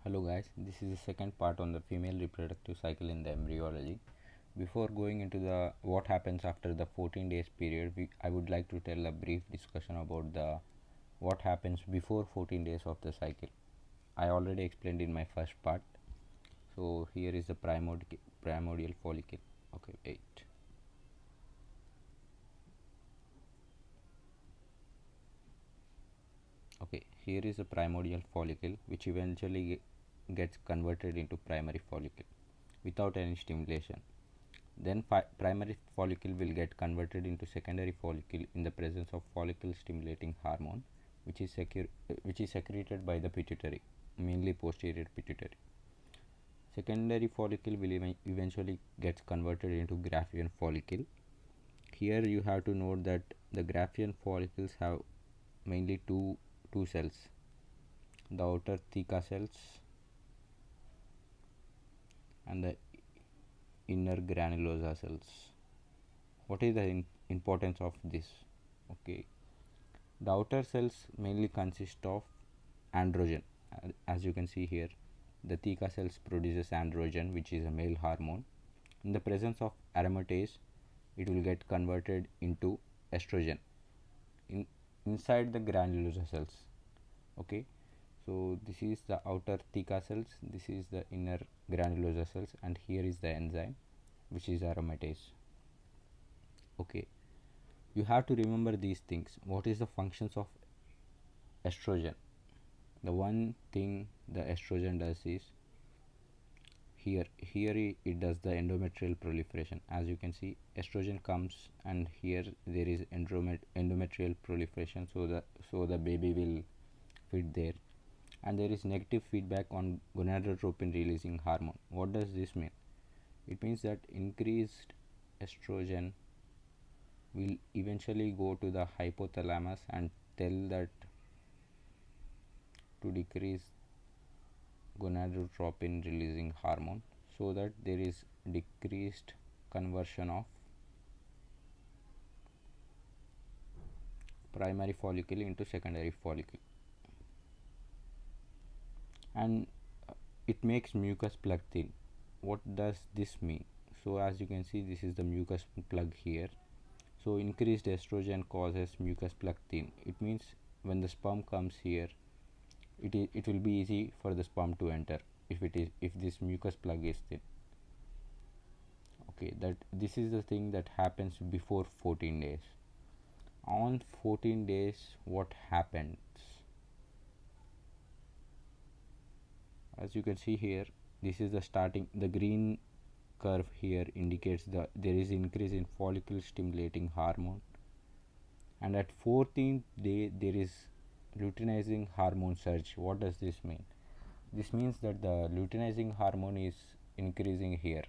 Hello guys, this is the second part on the female reproductive cycle in the embryology. Before going into the what happens after the 14 days period, I would like to tell a brief discussion about the what happens before 14 days of the cycle. I already explained in my first part. So here is the primordial follicle. Okay, wait. Okay, here is the primordial follicle which eventually gets converted into primary follicle without any stimulation. Then primary follicle will get converted into secondary follicle in the presence of follicle stimulating hormone, which is secreted by the pituitary, mainly posterior pituitary. Secondary follicle will eventually get converted into Graafian follicle. Here you have to note that the Graafian follicles have mainly two cells, the outer theca cells and the inner granulosa cells. What is the importance of this? Okay, the outer cells mainly consist of androgen. As you can see here, the theca cells produces androgen, which is a male hormone. In the presence of aromatase, it will get converted into estrogen inside the granulosa cells. Okay, so this is the outer theca cells, this is the inner granulosa cells, and here is the enzyme which is aromatase. Okay, you have to remember these things. What is the functions of estrogen? The one thing the estrogen does is here it does the endometrial proliferation. As you can see, estrogen comes and here there is endometrial proliferation, so the baby will fit there. And there is negative feedback on gonadotropin releasing hormone. What does this mean? It means that increased estrogen will eventually go to the hypothalamus and tell that to decrease gonadotropin releasing hormone, so that there is decreased conversion of primary follicle into secondary follicle, and it makes mucus plug thin. What does this mean? So as you can see, this is the mucus plug here. So increased estrogen causes mucus plug thin. It means when the sperm comes here, it will be easy for the sperm to enter if this mucus plug is thin. Okay, that this is the thing that happens before 14 days. On 14 days, what happens? As you can see here, this is the starting. The green curve here indicates there is increase in follicle stimulating hormone, and at 14th day there is luteinizing hormone surge. What does this mean? This means that the luteinizing hormone is increasing here.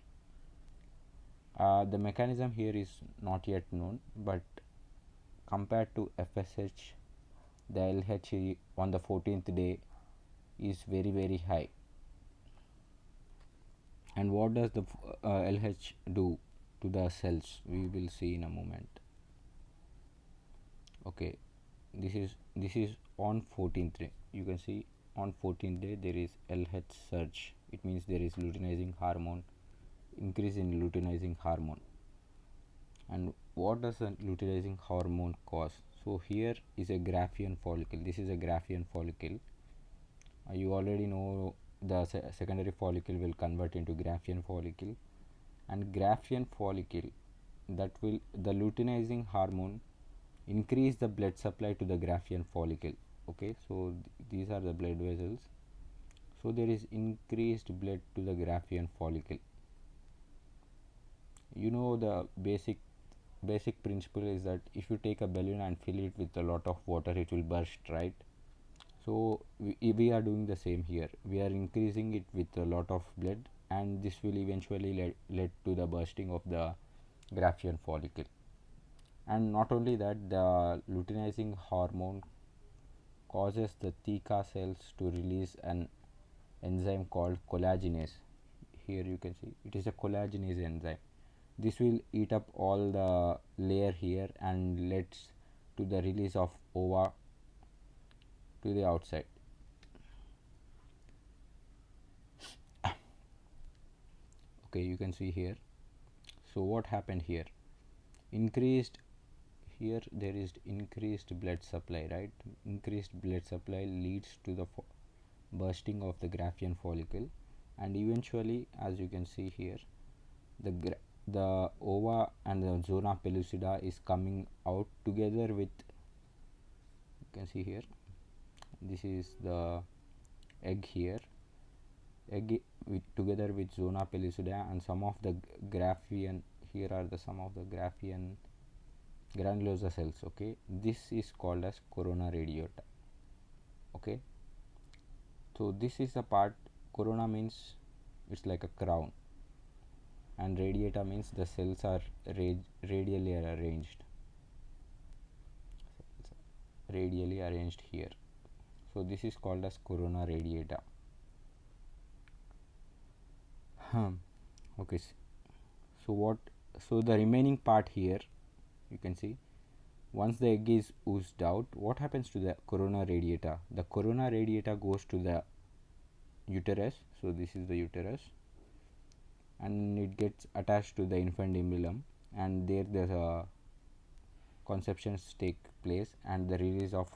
The mechanism here is not yet known, but compared to FSH, the LH on the 14th day is very high. And what does the LH do to the cells? We will see in a moment. Okay, this is on 14th day. You can see on 14th day there is LH surge. It means there is luteinizing hormone, increase in luteinizing hormone. And what does the luteinizing hormone cause? So here is a Graafian follicle. This is a Graafian follicle. You already know the secondary follicle will convert into Graafian follicle, and Graafian follicle, that will the luteinizing hormone increase the blood supply to the Graafian follicle. Okay, so these are the blood vessels. So there is increased blood to the Graafian follicle. You know the basic principle is that if you take a balloon and fill it with a lot of water, it will burst, right? So we are doing the same here. We are increasing it with a lot of blood, and this will eventually lead to the bursting of the Graafian follicle. And not only that, the luteinizing hormone causes the theca cells to release an enzyme called collagenase. Here you can see it is a collagenase enzyme. This will eat up all the layer here and leads to the release of ova to the outside. Okay, you can see here. So what happened here? Increased, here there is increased blood supply, right? Increased blood supply leads to the bursting of the Graafian follicle, and eventually, as you can see here, the ova and the zona pellucida is coming out together with, you can see here, this is the egg here, egg together with zona pellucida and some of the Graafian, here are the some of the Graafian granulosa cells. Okay, this is called as corona radiata. Okay, so this is the part. Corona means it's like a crown, and radiata means the cells are radially arranged here. So this is called as corona radiata. Okay, so the remaining part here, you can see, once the egg is oozed out, what happens to the corona radiata? The corona radiata goes to the uterus. So this is the uterus, and it gets attached to the infundibulum, and there the conceptions take place, and the release of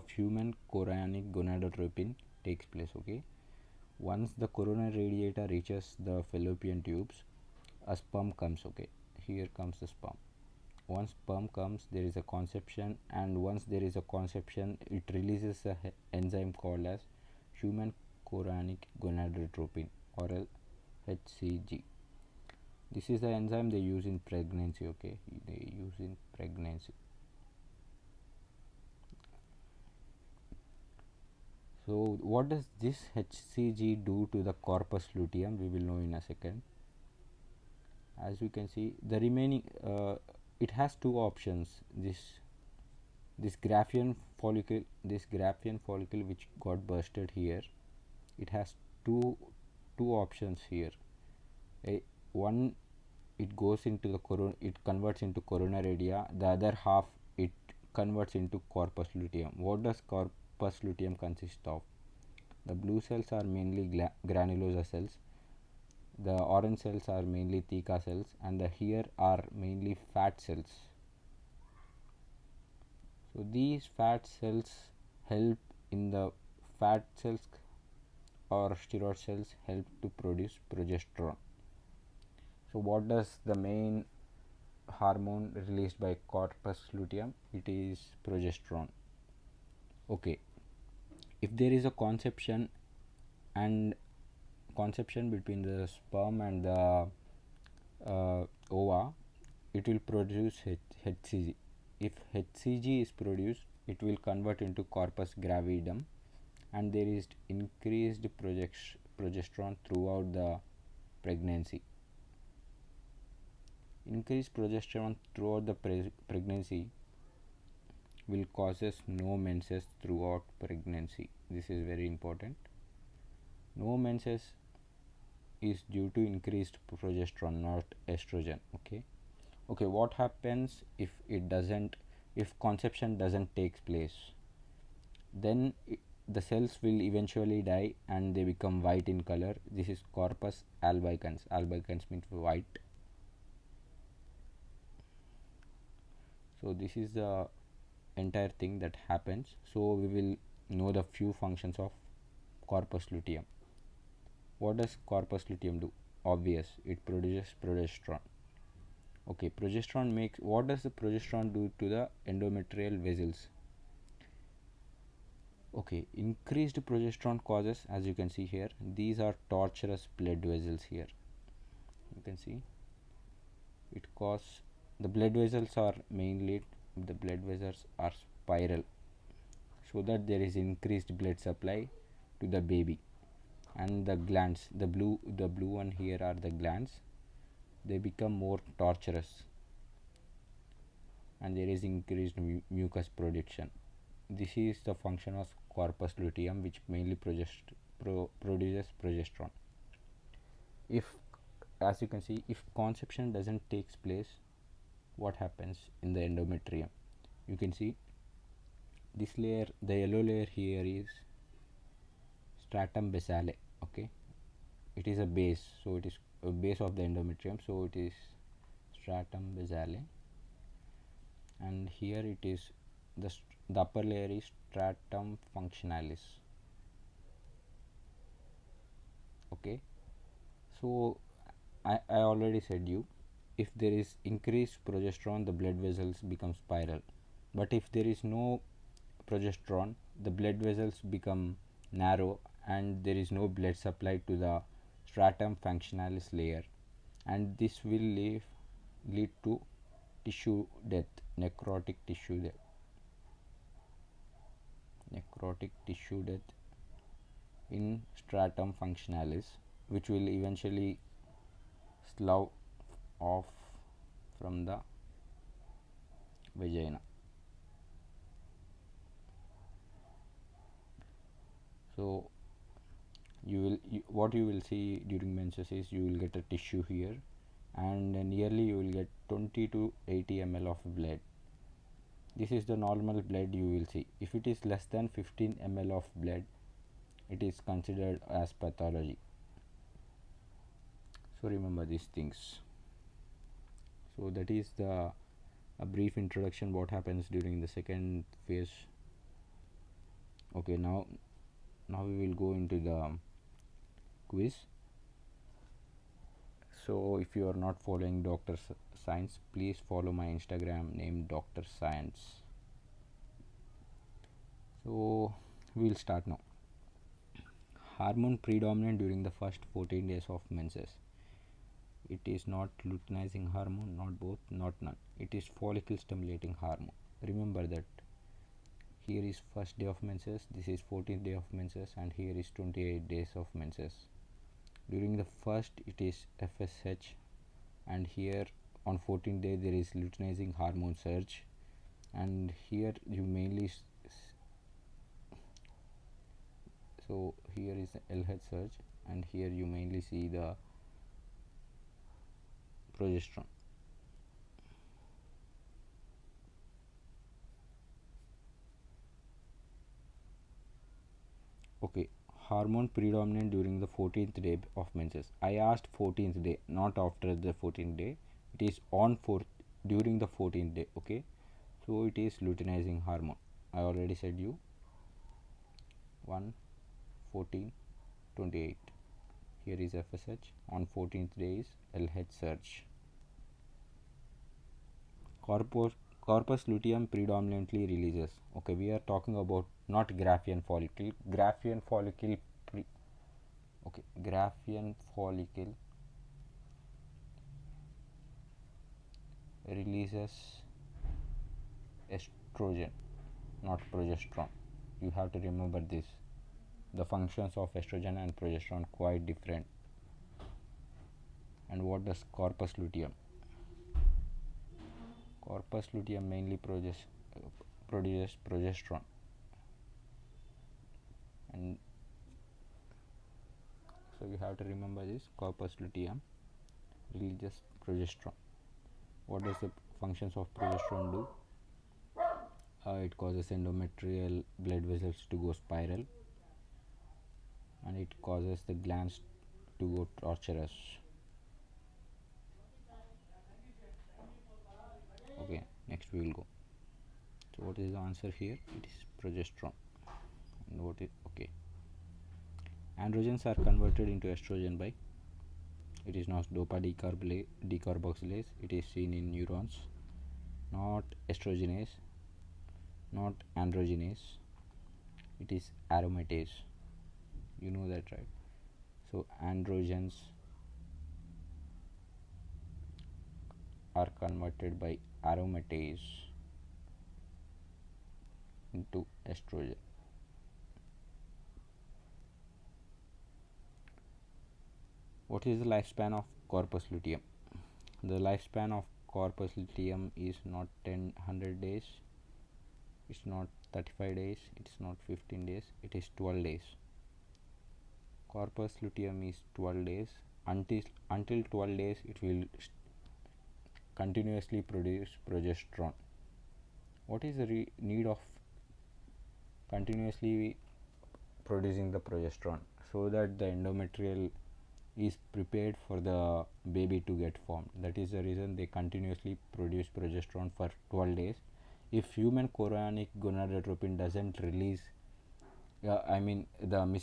human chorionic gonadotropin takes place. Okay, once the corona radiata reaches the fallopian tubes, a sperm comes. Okay, here comes the sperm. Once sperm comes, there is a conception, and once there is a conception, it releases a enzyme called as human chorionic gonadotropin, or HCG. This is the enzyme they use in pregnancy. Okay, they use in pregnancy. So what does this HCG do to the corpus luteum? We will know in a second. As you can see, the remaining it has two options. This Graafian follicle which got bursted here, it has two options here. One, it goes into the it converts into corona radia. The other half, it converts into corpus luteum. What does corpus luteum consist of? The blue cells are mainly granulosa cells. The orange cells are mainly theca cells, and the here are mainly fat cells. So these fat cells help in the fat cells or steroid cells help to produce progesterone. So what does the main hormone released by corpus luteum? It is progesterone. Okay, if there is a conception between the sperm and the ova, it will produce HCG. If HCG is produced, it will convert into corpus gravidum, and there is increased progesterone throughout the pregnancy. Increased progesterone throughout the pregnancy will causes no menses throughout pregnancy. This is very important. No menses is due to increased progesterone, not estrogen. Okay, what happens if conception doesn't take place? Then the cells will eventually die and they become white in color. This is corpus albicans. Albicans means white. So this is the entire thing that happens. So we will know the few functions of corpus luteum. What does corpus luteum do? Obvious, it produces progesterone. Okay, what does the progesterone do to the endometrial vessels? Okay, increased progesterone causes, as you can see here, these are tortuous blood vessels here. You can see it causes, the blood vessels are spiral, so that there is increased blood supply to the baby. And the glands, the blue one here are the glands, they become more tortuous, and there is increased mucus production. This is the function of corpus luteum, which mainly produces progesterone. If, as you can see, if conception doesn't takes place, what happens in the endometrium? You can see this layer, the yellow layer here is stratum basale. Okay, it is a base, so it is a base of the endometrium, so it is stratum basale, and here it is the upper layer is stratum functionalis. Okay, so I already said you, if there is increased progesterone the blood vessels become spiral, but if there is no progesterone the blood vessels become narrow and there is no blood supply to the stratum functionalis layer, and this will lead to tissue death, necrotic tissue death in stratum functionalis, which will eventually slough off from the vagina. So what you will see during menses is you will get a tissue here, and nearly you will get 20 to 80 ml of blood. This is the normal blood you will see. If it is less than 15 ml of blood, it is considered as pathology. So remember these things. So that is a brief introduction what happens during the second phase. Okay, now we will go into the quiz. So if you are not following Dr. Science, please follow my Instagram named Dr. Science. So we will start now. Hormone predominant during the first 14 days of menses. It is not luteinizing hormone, not both, not none. It is follicle stimulating hormone. Remember that. Here is first day of menses, this is 14th day of menses, and here is 28 days of menses. During the first it is FSH, and here on 14th day there is luteinizing hormone surge, and here you mainly so here is the LH surge, and here you mainly see the progesterone. Okay, hormone predominant during the 14th day of menses. I asked 14th day, not after the 14th day. It is on during the 14th day. Okay, so it is luteinizing hormone. I already said you 1, 14, 28. Here is FSH. On 14th day is LH surge. Corpus luteum predominantly releases. Okay, we are talking about not Graafian follicle. Graafian follicle Graafian follicle releases estrogen, not progesterone. You have to remember this. The functions of estrogen and progesterone quite different. And what does corpus luteum? Corpus luteum mainly produces progesterone, and so you have to remember this. Corpus luteum releases progesterone. What does the functions of progesterone do? It causes endometrial blood vessels to go spiral, and it causes the glands to go tortuous. Okay, next we will go. So what is the answer here? It is progesterone. And what is okay? Androgens are converted into estrogen by, it is not dopa decarboxylase. It is seen in neurons, not estrogenase, not androgenase. It is aromatase. You know that, right? So androgens are converted by aromatase into estrogen. What is the lifespan of corpus luteum? The lifespan of corpus luteum is not 100 days, it's not 35 days, it's not 15 days, it is 12 days. Corpus luteum is 12 days. Until 12 days it will continuously produce progesterone. What is the need of continuously producing the progesterone? So that the endometrial is prepared for the baby to get formed. That is the reason they continuously produce progesterone for 12 days. If human chorionic gonadotropin doesn't release, I mean the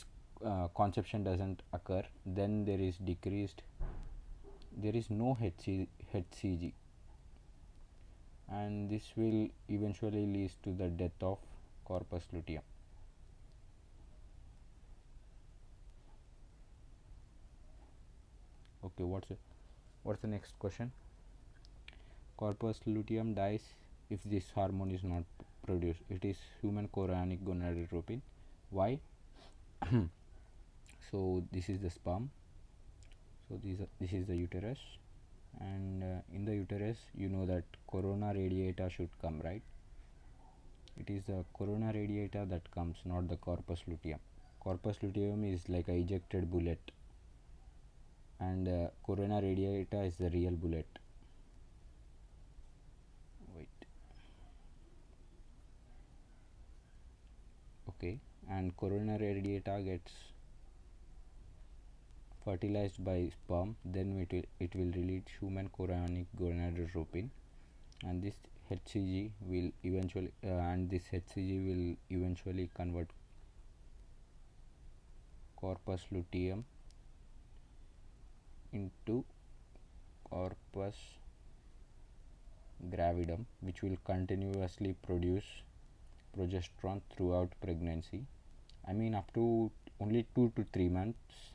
conception doesn't occur, then there is decreased, there is no HCG, and this will eventually lead to the death of corpus luteum. Okay, what's the next question? Corpus luteum dies if this hormone is not produced. It is human chorionic gonadotropin. Why? So this is the sperm. So this is the uterus, and in the uterus, you know that corona radiata should come, right? It is the corona radiata that comes, not the corpus luteum. Corpus luteum is like a ejected bullet, and corona radiata is the real bullet. Wait. Okay, and corona radiata gets fertilized by sperm, then it will release human chorionic gonadotropin, and this HCG will eventually convert corpus luteum into corpus gravidum, which will continuously produce progesterone throughout pregnancy. I mean, up to only 2 to 3 months.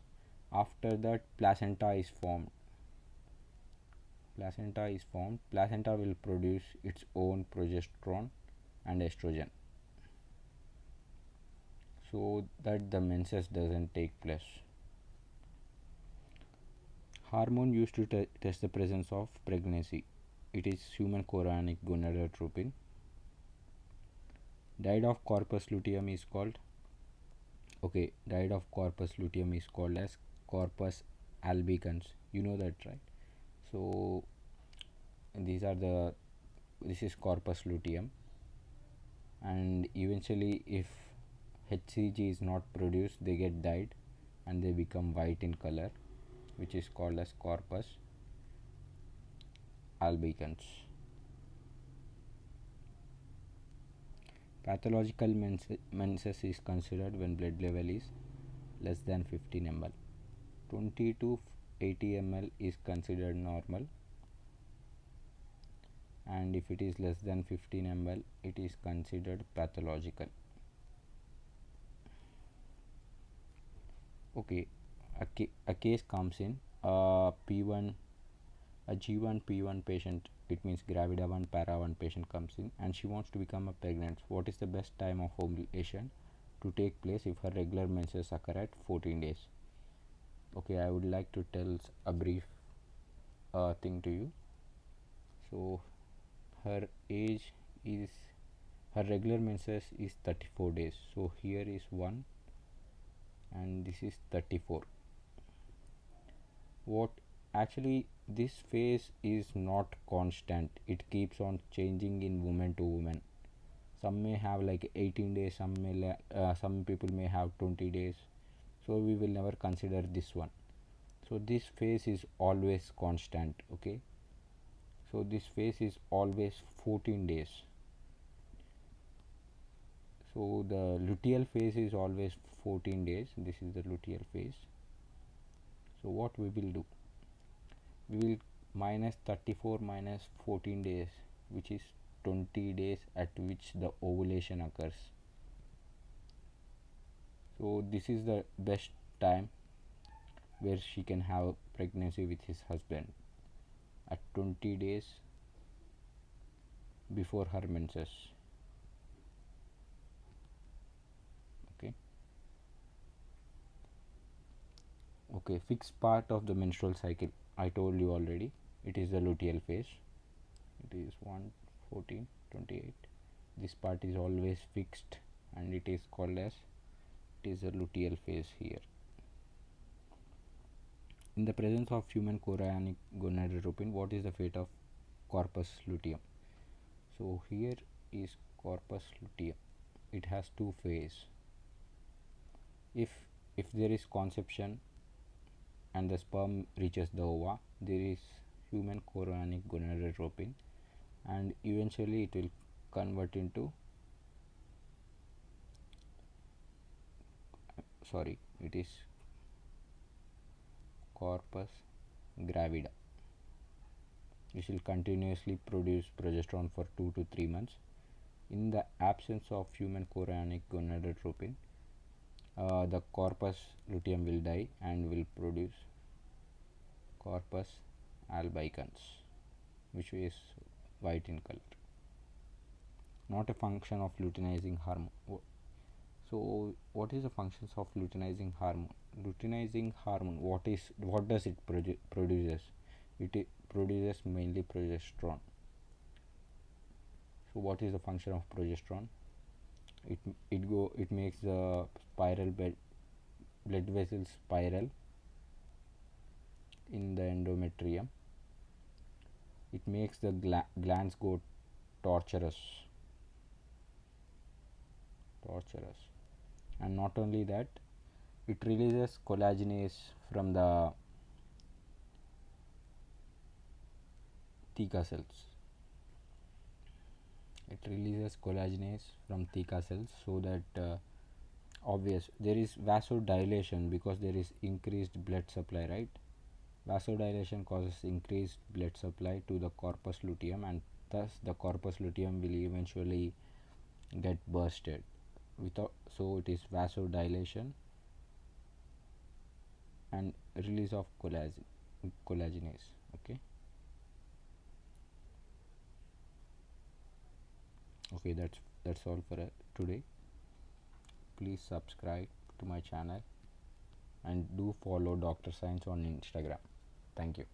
After that, placenta is formed. Placenta will produce its own progesterone and estrogen, so that the menses doesn't take place. Hormone used to test the presence of pregnancy. It is human chorionic gonadotropin. Diet of corpus luteum is called as corpus albicans. You know that, right? So this is corpus luteum, and eventually if HCG is not produced, they get dyed and they become white in color, which is called as corpus albicans. Pathological menses is considered when blood level is less than 15 ml. 20 to 80 ml is considered normal, and if it is less than 15 ml, it is considered pathological. Okay, a case comes in, a G1 P1 patient, it means gravida 1 para 1 patient comes in, and she wants to become a pregnant. What is the best time of ovulation to take place if her regular menses occur at 14 days? Okay, I would like to tell a brief thing to you. So her regular menses is 34 days. So here is 1 and this is 34. What actually, this phase is not constant, it keeps on changing in woman to woman. Some may have like 18 days, some people may have 20 days, so we will never consider this one. So this phase is always constant. Okay, so this phase is always 14 days. So the luteal phase is always 14 days. This is the luteal phase. So what we will do, we will minus 34 minus 14 days, which is 20 days at which the ovulation occurs. So this is the best time where she can have pregnancy with his husband, at 20 days before her menses. Okay, fixed part of the menstrual cycle, I told you already, it is the luteal phase. It is 1, 14, 28. This part is always fixed and it is called as, it is a luteal phase here. In the presence of human chorionic gonadotropin, what is the fate of corpus luteum? So here is corpus luteum. It has two phases. If there is conception and the sperm reaches the ova, there is human chorionic gonadotropin, and eventually it will convert into it is corpus gravida. It will continuously produce progesterone for 2 to 3 months. In the absence of human chorionic gonadotropin, the corpus luteum will die and will produce corpus albicans, which is white in color. Not a function of luteinizing hormone. So, what is the functions of luteinizing hormone? Luteinizing hormone, what does it produces? It produces mainly progesterone. So, what is the function of progesterone? It makes the spiral blood vessels spiral in the endometrium. It makes the glands go tortuous, and not only that, it releases collagenase from the theca cells. It releases collagenase from theca cells, so that obvious there is vasodilation because there is increased blood supply, right? Vasodilation causes increased blood supply to the corpus luteum, and thus the corpus luteum will eventually get bursted. So it is vasodilation and release of collagenase. Okay, that's all for today. Please subscribe to my channel and do follow Dr. Science on Instagram. Thank you.